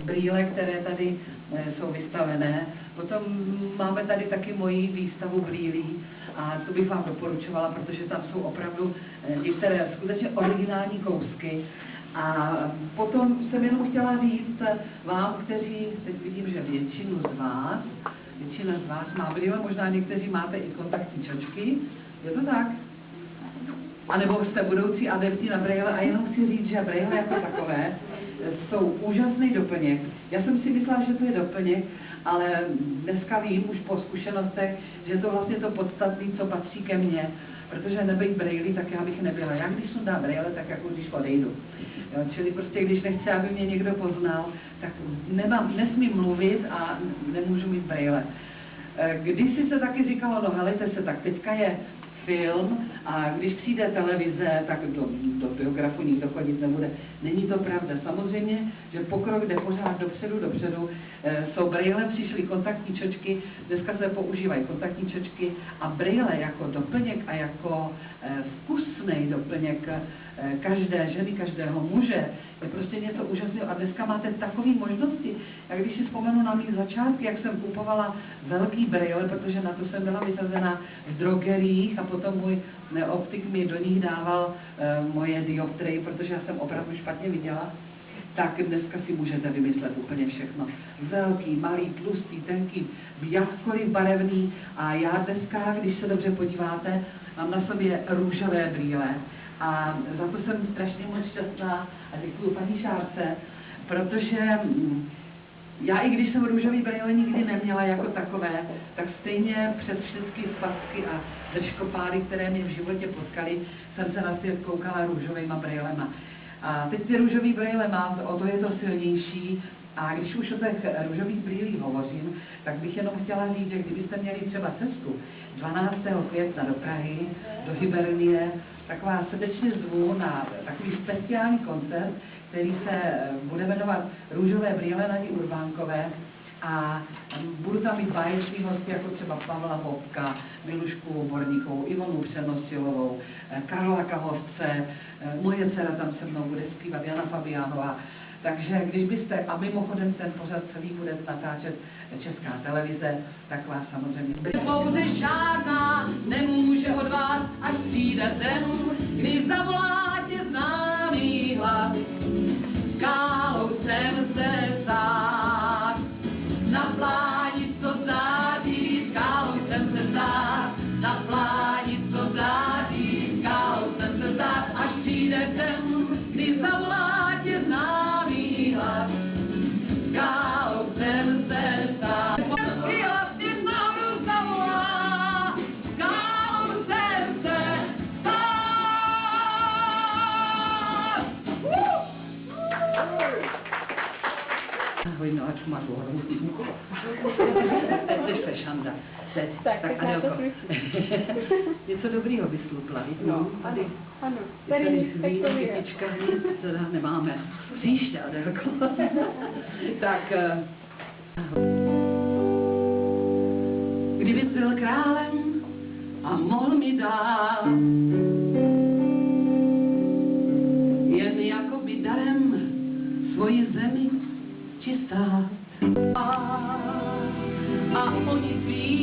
brýle, které tady jsou vystavené. Potom máme tady taky moji výstavu brýlí a to bych vám doporučovala, protože tam jsou opravdu některé skutečně originální kousky. A potom jsem jenom chtěla říct vám, kteří, teď vidím, že většina z vás má brýle, možná někteří máte i kontaktní čočky, je to tak? A nebo jste budoucí adepti na brýle a jenom chci říct, že brýle jako takové jsou úžasný doplněk. Já jsem si myslela, že to je doplněk, ale dneska vím už po zkušenostech, že to vlastně to podstatné, co patří ke mně, protože nebejt brýlí, tak já bych nebyla. Já když sundám brýle, tak jako když odejdu. Jo, čili prostě, když nechci, aby mě někdo poznal, tak nesmím mluvit a nemůžu mít brýle. Kdysi se taky říkalo, no helejte se, tak teďka je film a když přijde televize, tak do biografu nikdo chodit nebude. Není to pravda. Samozřejmě, že pokrok jde pořád dopředu. Jsou brýle, přišly kontaktní čočky, dneska se používají kontaktní čočky a brýle jako doplněk a jako vkusný doplněk každé ženy, každého muže je prostě něco úžasného a dneska máte takové možnosti. Jak když si vzpomenu na mých začátky, jak jsem kupovala velký brýle, protože na to jsem byla vysazena v drogeriích a potom můj optik mi do nich dával moje dioptrie, protože já jsem opravdu špatně viděla, tak dneska si můžete vymyslet úplně všechno. Velký, malý, tlustý, tenký, jakkoliv barevný a já dneska, když se dobře podíváte, mám na sobě růžové brýle a za to jsem strašně moc šťastná a děkuju paní Šárce, protože já i když jsem růžový brýle nikdy neměla jako takové, tak stejně přes všechny svazky a držkopády, které mě v životě potkaly, jsem se na svět koukala růžovýma brýlema. A teď ty růžový brýle mám, o to je to silnější. A když už o těch růžových brýlích hovořím, tak bych jenom chtěla říct, že kdybyste měli třeba cestu 12. května do Prahy, do Hybernie, tak vás srdečně zvu na takový speciální koncert, který se bude jmenovat Růžové brýle Nadi Urbánkové. A budu tam mít báječní hosty, jako třeba Pavla Bobka, Milušku Oborníkovou, Ivonu Přenosilovou, Karla Kahovce, moje dcera tam se mnou bude zpívat, Jana Fabiánová. Takže když byste, a mimochodem ten pořad celý bude natáčet Česká televize, tak vás samozřejmě... Pouze žádná nemůže od vás, až přijde ten, kdy zavolá tě známý hlas. Skálou jsem se zát, na pláni co září, skálou jsem se zát, na pláni co září, skálou jsem se zát, až přijde ten, kdy zavolá tě známý hlas. Skálou jsem se zát. Ahoj, no ať má dlouho. Teď se šanda. Teď. Tak Adelko. Něco dobrýho vyslupla, víte? No, ano. Tady kytička, nic teda nemáme. Příště, Adelko. Tak. Kdybys byl králem a mohl mi dát jen jakoby darem svoji zemi či stát. A oni ví,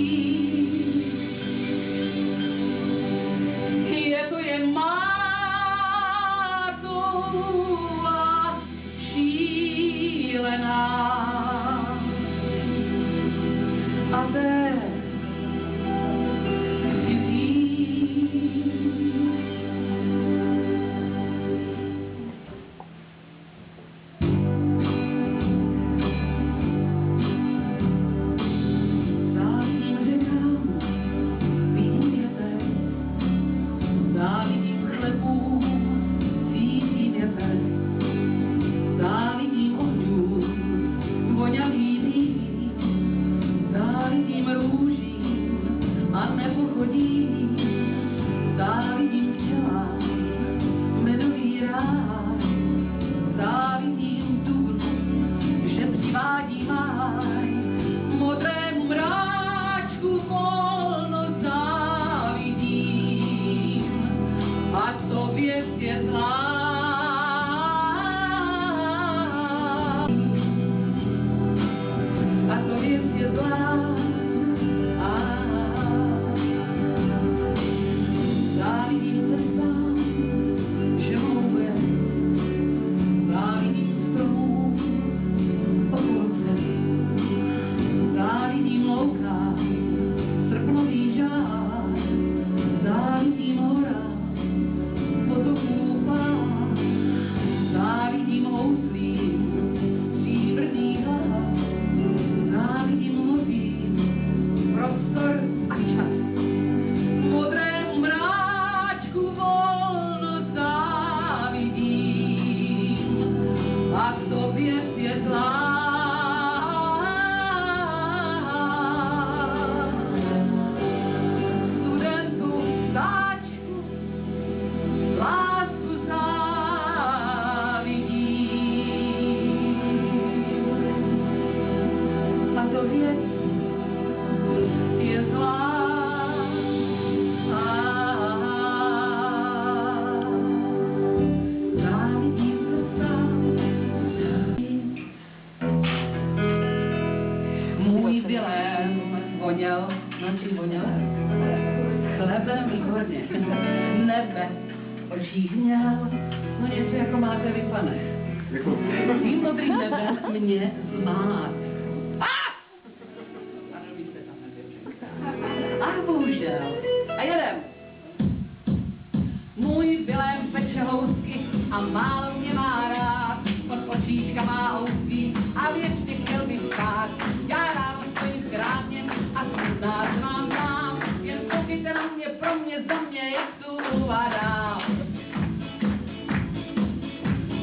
je to jen má touha šílená. A té načím voněle. Chlebem výborně. Nebe očích měl, no něco jako máte vy, pane. Tím modrým nebem mě zmát. A bohužel. A jedem. Můj Vilém peče housky a málo mě má rád. Od očíčka má housky a věčně chtěl bych spát. Já rád stojím krásně a smutná se vám mám. Jen koukejte na mě, pro mě, za mě, jak tu uvádám.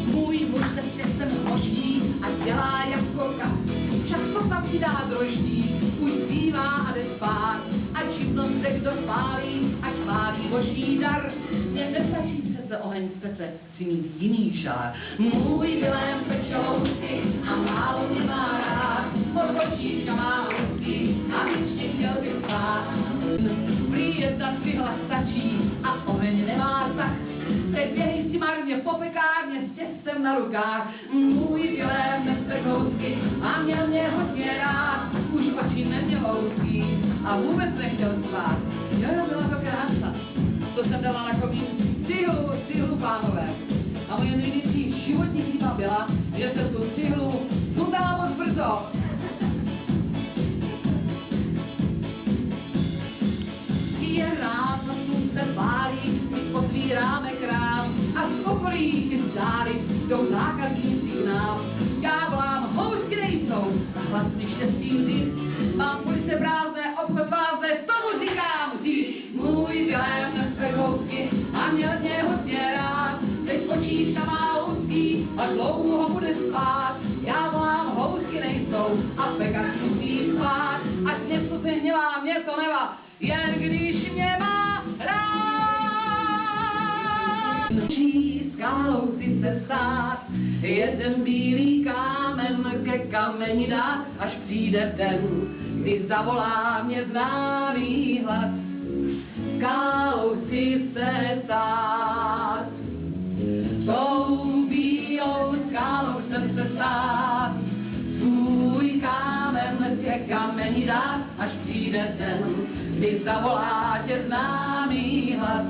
Můj muž se štěstem hoší a dělá jako kap. Často tam si dá droždí, už zpívá a jde spát. Ať živno se kdo spálí, ať spálí boží dar. Mně nestačí přece oheň z pece, si mít jiný žár. Můj Vilém peče housky a málo mě má rád. Od očíčka má housky a věčně chtěl bych spát. Prý jedna svihla stačí a oheň nemá tak. Teď běhej si marně po pekárně s těstem na rukách. Můj Vilém nese kousky a měl mě hodně rád. Už oči neměl housky a vůbec nechtěl spát. Jo, byla to krása. To jsem dala na komín cihlu, pánové. A moje největší životní chyba byla, že jsem tu cihlu sundala moc brzo. Je ráno slunce pálí, my otvíráme krám a z okolí i z dály jdou zákazníci k nám. Já volám, housky nejsou, a hlasně štěstím říct, mám police prázdné, obchod vázne, tomu říkám říct. Můj Vilém nese housky a měl mě hodně rád, teď očíčka má housky a dlouho bude spát. Já volám, housky nejsou a pekař musí spát, ať něco se hněvá, mě to nevá, jen když mě má rád. Skálou si se stát, jeden bílý kámen ke kameni dát, až přijde den, kdy zavolá mě známý hlas. Skálou si se stát, tou bílou skálou jsem se stát, svůj kámen ke kameni dát, až přijde den, kdy zavolá tě známý hlas.